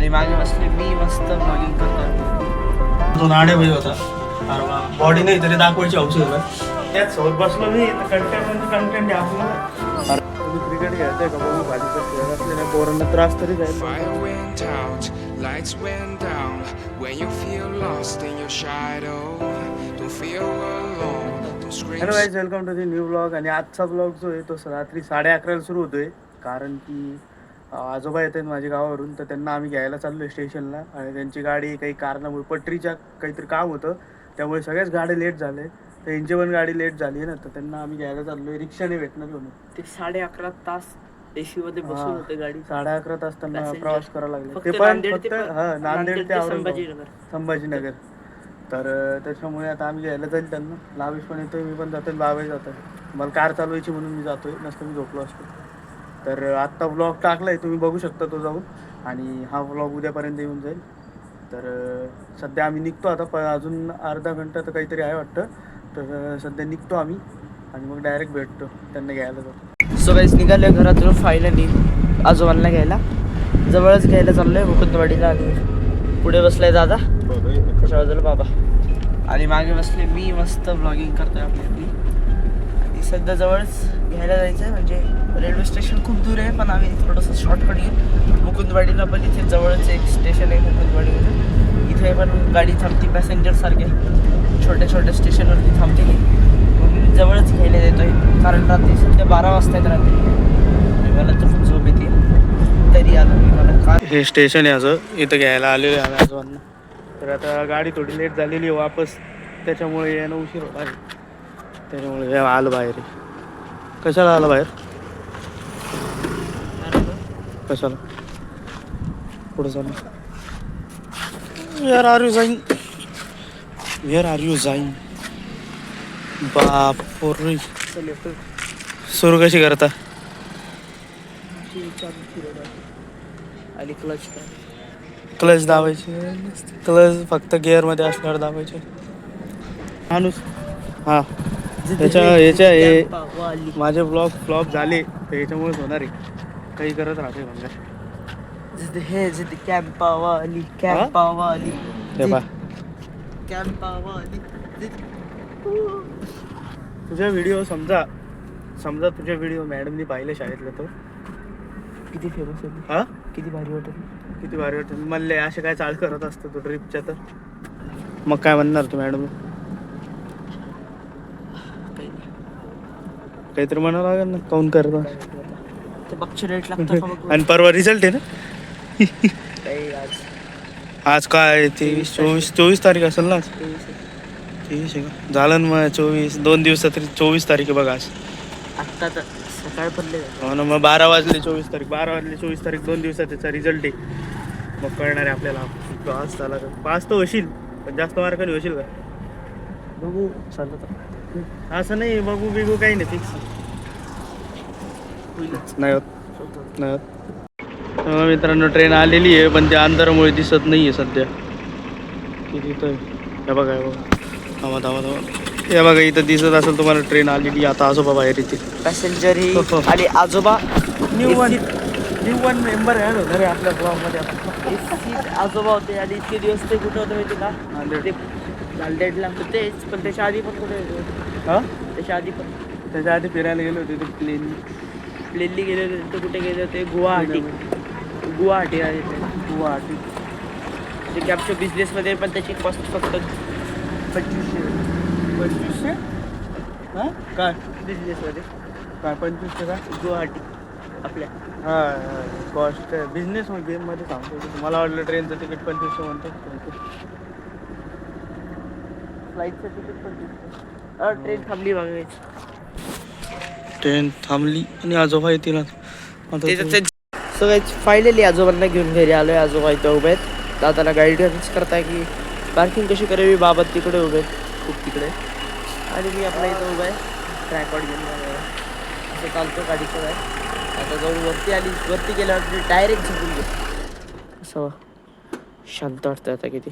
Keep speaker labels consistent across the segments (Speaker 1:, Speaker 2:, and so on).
Speaker 1: आणि मागे बसले मी मस्त ब्लॉगिंग करतो.
Speaker 2: तो नाडे भाई होता अरे बॉडी नाही तरी दाखवायची औषध होतं त्याच सोबत बसलो मी कंटेंट आपल्याला तुम्ही क्रिकेट खेळताय का बघू भाजीचा खेळ असलेल्या पोरांना त्रास तरी जाईल.
Speaker 3: Fire went out, lights went down. When you feel lost in your shadow, don't feel alone, don't scream.
Speaker 2: Hello guys, welcome to the new blog. आणि आजचा ब्लॉग जो आहे तो रात्री 11:30 सुरू होतोय कारण की आजोबा येत आहेत माझ्या गावावरून, तर त्यांना आम्ही घ्यायला चाललो आहे स्टेशनला. आणि त्यांची गाडी काही कारणामुळे पटरीच्या काहीतरी काम होतं त्यामुळे सगळ्याच गाड्या लेट झाले. तर यांची पण गाडी लेट झाली आहे ना, तर त्यांना आम्ही घ्यायला चाललो आहे. रिक्षाने भेटणार म्हणून.
Speaker 1: ते 11.5 तास एसी मध्ये बसून होते गाडी.
Speaker 2: 11:30 तास त्यांना
Speaker 1: Passenger.
Speaker 2: प्रवास करावा लागला.
Speaker 1: फक्त
Speaker 2: ते पण
Speaker 1: नांदेड
Speaker 2: फक्त
Speaker 1: ते
Speaker 2: नांदेड ते
Speaker 1: संभाजीनगर.
Speaker 2: संभाजीनगर. तर त्याच्यामुळे आता आम्ही घ्यायला जाईल त्यांना. लावेश पण येतोय, मी पण जातोय, बाबाही जातोय. मला कार चालवायची म्हणून मी जातोय, नसतं मी झोपलो असतो. तर आत्ता ब्लॉग टाकलाय, तुम्ही बघू शकता तो जाऊन. आणि हा ब्लॉग उद्यापर्यंत येऊन जाईल. तर सध्या आम्ही निघतो आता. अजून अर्धा घंटा तर काहीतरी आहे वाटतं. तर सध्या निघतो आम्ही आणि मग डायरेक्ट भेटतो, त्यांना घ्यायला जातो.
Speaker 1: सो गाईस, निघाले घरातून फायनली आजोबांना घ्यायला. जवळच घ्यायला चाललोय मुकुंदवाडीला. आणि पुढे बसलाय दादा, त्याच्या बाजूला बाबा, आणि मागे बसले मी मस्त ब्लॉगिंग करतोय आपली. आणि सध्या जवळच घ्यायला जायचं आहे. म्हणजे रेल्वे स्टेशन खूप दूर आहे, पण आम्ही थोडंसं शॉर्टकट घेऊन मुकुंदवाडीला. पण इथे जवळच एक स्टेशन आहे मुकुंदवाडीमध्ये. इथे पण गाडी थांबते पॅसेंजरसारखे छोट्या छोट्या स्टेशनवरती थांबते. मग मी जवळच घ्यायला देतोय कारण रात्री सध्या 12 वाजता आहेत रात्री. आणि मला तर खूप झोप येते, तरी आलो मी. मला काय
Speaker 2: हे स्टेशन आहे असं, इथं घ्यायला आलेलो आहे आम्ही आजोबांना. तर आता गाडी थोडी लेट झालेली आहे वापस, त्याच्यामुळे यायला उशीर होत आहे. त्याच्यामुळे आलं बाहेर. कशाला आलं बाहेर? कशाला? पुढे चालू. Where are you going? Where are you going? बापरे. सुरू कशी करता?
Speaker 1: आणि क्लच
Speaker 2: क्लच दाबायचे. क्लच फक्त गिअरमध्ये असल्यावर दाबायचे. माणूस हां, याच्या हे माझे ब्लॉग फ्लॉप झाले तर याच्यामुळेच होणार आहे. काही करत राहते म्हणजे.
Speaker 1: हे जिथे कॅम्पावाली कॅम्पावाली
Speaker 2: हे पा,
Speaker 1: कॅम्पावाली.
Speaker 2: तुझा व्हिडिओ समजा तुझ्या व्हिडिओ मॅडमनी पाहिले शाळेतलं, तो
Speaker 1: किती फेमस होती,
Speaker 2: हा
Speaker 1: किती भारी वाटत.
Speaker 2: किती भारी वाटत. म्हणले असे काय चाल करत असतो तो ट्रिपच्या. तर मग काय म्हणणार तू मॅडम? काहीतरी म्हणावं लागेल ना, काऊन करता.
Speaker 1: ते बघचे रेट लागतं का बघ.
Speaker 2: आणि परवा रिझल्ट आहे ना.
Speaker 1: काही
Speaker 2: आज काय 24 तारीख असेल ना. 23 आहे का? झालं ना मग 24. 2 दिवसात तरी 24 तारीख आहे बघा आज.
Speaker 1: आत्ता तर सकाळ पडले.
Speaker 2: हो ना, मग 12 वाजले 24 तारीख. 12 वाजले 24 तारीख, 2 दिवसात त्याचा रिझल्ट आहे. मग कळणार आहे आपल्याला पास झाला का. पास तर होशील, पण जास्त मार्काने होशील का
Speaker 1: बघू चालतं.
Speaker 2: असं नाही, बघू बिगू काही नाही, फिक्स नाही होत. नाही होत. मित्रांनो, ट्रेन आलेली आहे पण त्या अंधारामुळे दिसत नाही आहे सध्या. किती तर हे बघा, हे बघा, धावा धावा धावा. हे बघा, इथं दिसत असेल तुम्हाला ट्रेन आलेली. आता आजोबा बाहेर येते.
Speaker 1: पॅसेंजर ही आणि आजोबा
Speaker 2: न्यू वन मेंबर आहे होणार आहे आपल्या ब्लॉगमध्ये.
Speaker 1: सीट आजोबा होते. आणि इतके दिवस ते कुठे होते माहिती का? ते नांदेडला तेच, पण त्याच्या आधी पण कुठे होते?
Speaker 2: हां,
Speaker 1: त्याच्या आधी पण
Speaker 2: त्याच्या आधी फिरायला गेलो होते ते
Speaker 1: प्लेनली गेले होते. ते कुठे गेले होते? गुवाहाटी आले ते.
Speaker 2: गुवाहाटी.
Speaker 1: ते कॅबच्या बिझनेसमध्ये पण त्याची कॉस्ट फक्त
Speaker 2: 2500. हां, काय
Speaker 1: बिझनेसमध्ये
Speaker 2: काय 2500 का?
Speaker 1: गुवाहाटी आपल्या.
Speaker 2: हां, कॉस्ट बिझनेस मग गेममध्ये सांगतो. मला वाटलं ट्रेनचं तिकीट 2500 म्हणतो.
Speaker 1: फ्लाईटचं तिकीट पण ट्रेन थांबली बघायची.
Speaker 2: ट्रेन थांबली आणि आजोबा येतील.
Speaker 1: सो फायनली आजोबांना घेऊन घरी आलोय. आजोबा इथं उभे आहेत. दादाला गाईडन्स करताय की पार्किंग कशी करावी. बाबा तिकडे उभे आहेत, खूप तिकडे. आणि मी आपल्या इथं उभा आहे, ट्रायपॉड घेऊन असं चालतो गाडीचं बाहेर. आता जाऊन वरती गेल्यावर डायरेक्ट झोपून घेतो. असं शांत वाटतं आता किती.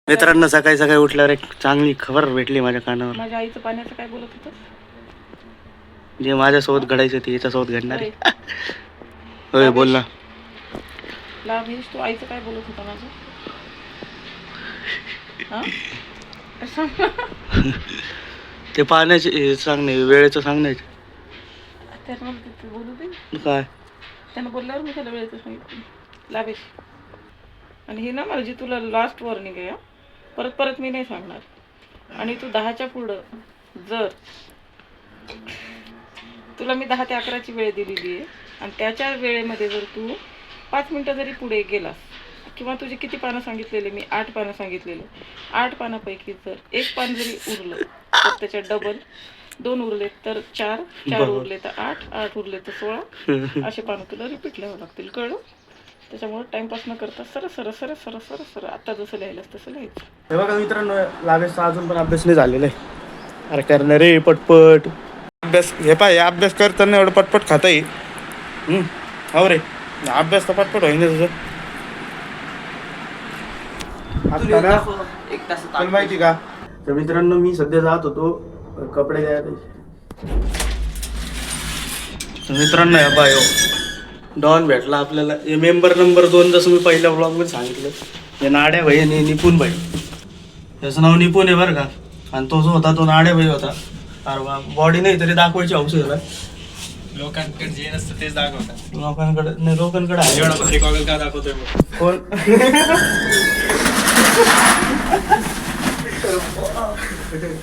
Speaker 2: मित्रांनो, सकाळी सकाळी उठल्यावर एक चांगली खबर भेटली माझ्या कानावर.
Speaker 1: माझ्या आईचं पाण्याचं काय बोलत होतं?
Speaker 2: जे माझ्यासोबत घडायचं ते याच्यासोबत घडणार आहे. होय, बोल ना.
Speaker 4: लाभेश तू आईचं काय बोलत होता माझं हा सांग ना.
Speaker 2: ते पाण्याचे हे सांगणे वेळेचं सांगणे
Speaker 4: त्यानं मला ते बोलू दे.
Speaker 2: काय
Speaker 4: त्यानं बोलल्यावर मी त्याला वेळेचं सांगितलं लाभेश. आणि हे ना माझी तुला लास्ट वॉर्निंग आहे. परत परत मी नाही सांगणार. आणि तू 10च्या पुढं जर तुला मी 10 ते 11ची वेळ दिलेली आहे आणि त्याच्या वेळेमध्ये जर तू 5 मिनटं जरी पुढे गेलास किंवा तुझे किती पानं सांगितलेले मी 8 पानं सांगितलेले 8 पानापैकी जर 1 पान जरी उरलं तर त्याच्यात डबल 2 उरले तर 4 उरले तर 8 उरले तर 16 असे पानं तुला रिपीट लिहावं लागतील. कळलं? त्याच्यामुळे टाइमपास न करता सर आता जसं लिहायलास तसं लिहायचं.
Speaker 2: हे बघा मित्रांनो लाभेशचा अजून पण अभ्यास नाही झालेला आहे. अरे करणार रे पटपट अभ्यास. हे पाय अभ्यास करताना एवढं पटपट खाता येईल. हो रे अभ्यास तर पटपट होईन तुझं. आता ना
Speaker 1: एक तास
Speaker 2: तुला माहिती का तर मित्रांनो मी सध्या जात होतो कपडे घ्यायला. तर मित्रांनो या बाय डॉन भेटला आपल्याला. हे मेंबर नंबर 2 जसं मी पहिल्या ब्लॉगमध्ये सांगितलं. हे नाड्या भाई आणि निपुण भाई. त्याचं नाव निपुण आहे बरं का. आणि तो जो होता तो नाड्या भाई होता. अरे वा बॉडी नाही तरी दाखवायची हौस आहे.
Speaker 5: लोकांकडे जे नसतं तेच दाखवतात.
Speaker 2: लोकांकडे आहे.
Speaker 5: एवढा भारी गॉगल का दाखवतोय मग?
Speaker 2: कोण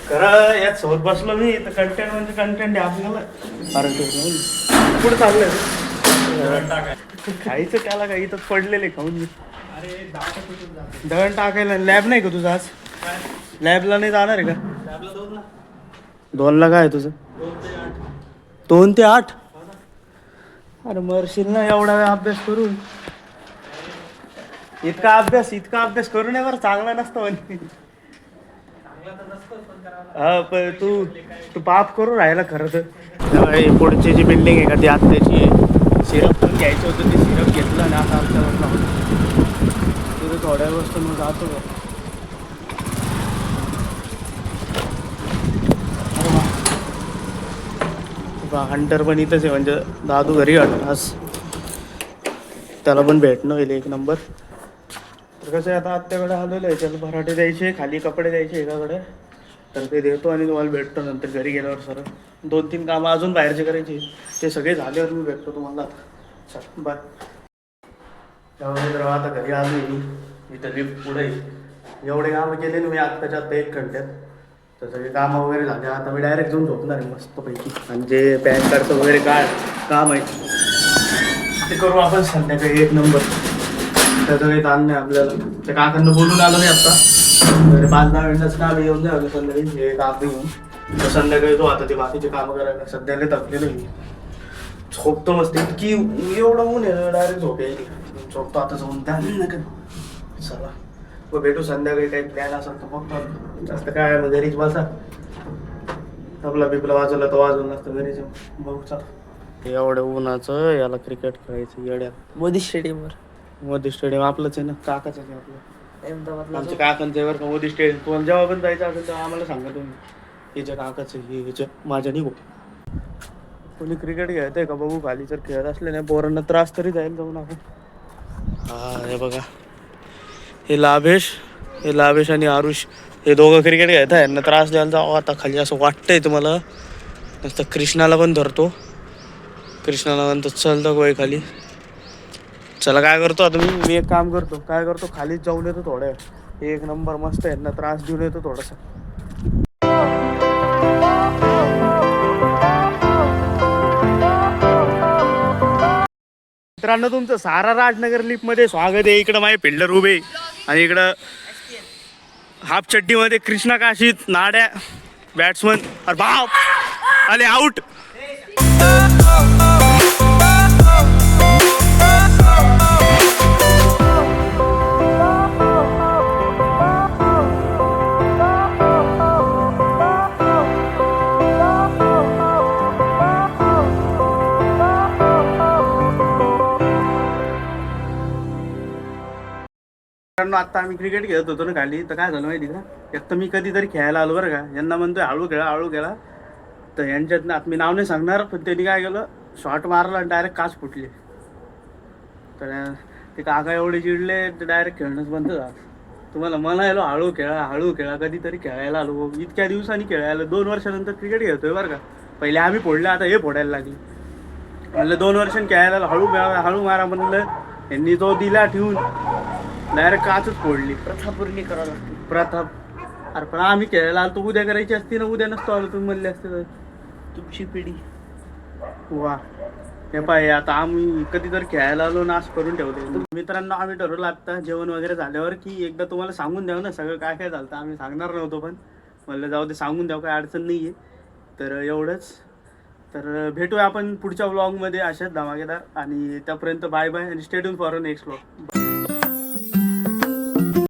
Speaker 2: खरं यात सोबत बसलो मी तर कंटेंट म्हणजे कंटेंट आहे आपल्याला. अरे पुढे चाललंय खायचं त्याला काही इथं पडलेले खाऊन मी. दळण टाकायला लॅब नाही का तुझं आज? लॅबला नाही जाणार आहे का? 2ला काय आहे तुझं? 2 ते 8. अरे मरशील ना एवढा वेळ अभ्यास करून. इतका अभ्यास करू नये बरं. चांगला नसतो म्हणजे. हा पण तू पाप करून राहिला खरं तर. पुढची जी बिल्डिंग आहे का ती आत्याची आहे. सिरप पण घ्यायचं होतं ते सिरप घेतलं आणि आता आमच्यावरला होतं तिथे थोड्या वस्तू मग जातो. हंटर पण इथंच आहे म्हणजे दादू घरी आज त्याला पण भेटणं होईल एक नंबर. तर कसं आहे आता आत्याकडे आलेलं आहे. त्याला पराठे द्यायचे खाली कपडे द्यायचे एकाकडे तर ते देतो आणि तुम्हाला भेटतो नंतर घरी गेल्यावर. सर 2-3 कामं अजून बाहेरचे करायचे ते सगळे झाल्यावर मी भेटतो तुम्हाला. चल बाय. त्यामुळे तर आता घरी आलो मी इथं लिफ्ट पुढे एवढे कामं केले ना मी आत्ताच्या आत्ता 1 घंट्यात. तर सगळे कामं वगैरे झाले. आता मी डायरेक्ट जाऊन झोपणार आहे मस्तपैकी. आणि जे पॅन कार्डचं वगैरे काय काम आहे ते करू आपण संध्याकाळी 1 नंबर. त्याचं काही ताण नाही आपल्याला. त्या काकांना बोलून आलो नाही आता. तर 5-10 मिनिटाचं काम येऊन जाऊ संध्याकाळी हे काम घेऊन. तर संध्याकाळी तो आता ते बाकीचे कामं करायला सध्याला थकलेलो मी. झोपतो मस्त. इतकी एवढं ऊन आहे डायरेक्ट झोप येईल. झोपतो आता जाऊन त्या चला मग भेटू संध्याकाळी. काही प्लॅन असेल तर बघतो. जास्त काय मग घरीच बसा. तबला बिबला वाजवला तर वाजवून नसतं घरीच बघू. चला एवढं उन्हाचं याला क्रिकेट खेळायचं येड्या
Speaker 1: मोदी स्टेडियमवर.
Speaker 2: मोदी स्टेडियम आपलंच आहे ना. काकाच आहे आपलं.
Speaker 1: अहमदाबादला
Speaker 2: आमच्या काकांचं आहे बरं का मोदी स्टेडियम. तुम्हाला जेव्हा पण जायचं असेल तेव्हा आम्हाला सांगा तुम्ही. हिच्या काकाचं हिच्या माझ्या निघू. कोणी क्रिकेट खेळत आहे का बघू. खाली जर खेळत असले नाही पोरांना त्रास तरी जाईल जाऊन आपण. हा हे बघा हे लाभेश आणि आरुष हे दोघं क्रिकेट खेळत आहे. यांना त्रास द्यायला जावं आता खाली असं वाटतंय तुम्हाला. नुसतं कृष्णाला पण धरतो. कृष्णाला म्हणतो चल तर गोय खाली. चला काय करतो आता मी एक काम करतो. काय करतो खालीच जाऊन येतो थोड्या. 1 नंबर मस्त यांना त्रास देऊन येतो थोडासा. मित्रांनो तुमचं सारा राजनगर लिफ्टमध्ये स्वागत आहे. इकडं माझे फिल्डर उभे आणि इकडं हाफ चड्डीमध्ये कृष्णा काशीत नाड्या बॅट्समन. अरे बाप आले आउट. आता आम्ही क्रिकेट खेळत होतो ना खाली. तर काय झालं माहिती का एक तर मी कधीतरी खेळायला आलो बरं का. यांना म्हणतोय हळू खेळा. तर यांच्यात आता मी नाव नाही सांगणार पण त्यांनी काय केलं शॉट मारला आणि डायरेक्ट काच फुटली. तर ते काका एवढे चिडले डायरेक्ट खेळणंच बंद झालं. तुम्हाला म्हणायलो हळू खेळा कधीतरी खेळायला आलो. इतक्या दिवसांनी खेळायला 2 वर्षानंतर क्रिकेट खेळतोय बरं का. पहिले आम्ही फोडले, आता हे फोडायला लागले. म्हणलं 2 वर्षांनी खेळायला आलो, हळू खेळा हळू मारा म्हणलं. यांनी तो दिला ठेवून डायरेक्ट काचच फोडली.
Speaker 1: प्रथा पूर्ण करावं लागते.
Speaker 2: प्रथा. अरे पण आम्ही खेळायला आलो, उद्या करायची असती ना, उद्या नसतो आलो तुम्ही म्हणले असते तर.
Speaker 1: तुमची पिढी.
Speaker 2: वा हे पाय आता आम्ही कधीतरी खेळायला आलो नाश करून ठेवले. मित्रांनो आम्ही ठरवलं आता जेवण वगैरे झाल्यावर की एकदा तुम्हाला सांगून द्यावं ना सगळं काय काय झालं. आम्ही सांगणार नव्हतो पण म्हणलं जाऊ दे सांगून द्यावं, काय अडचण नाही आहे. तर एवढंच. तर भेटूया आपण पुढच्या व्लॉगमध्ये अशाच धमाकेदार. आणि त्यापर्यंत बाय बाय आणि stay tune for next vlog.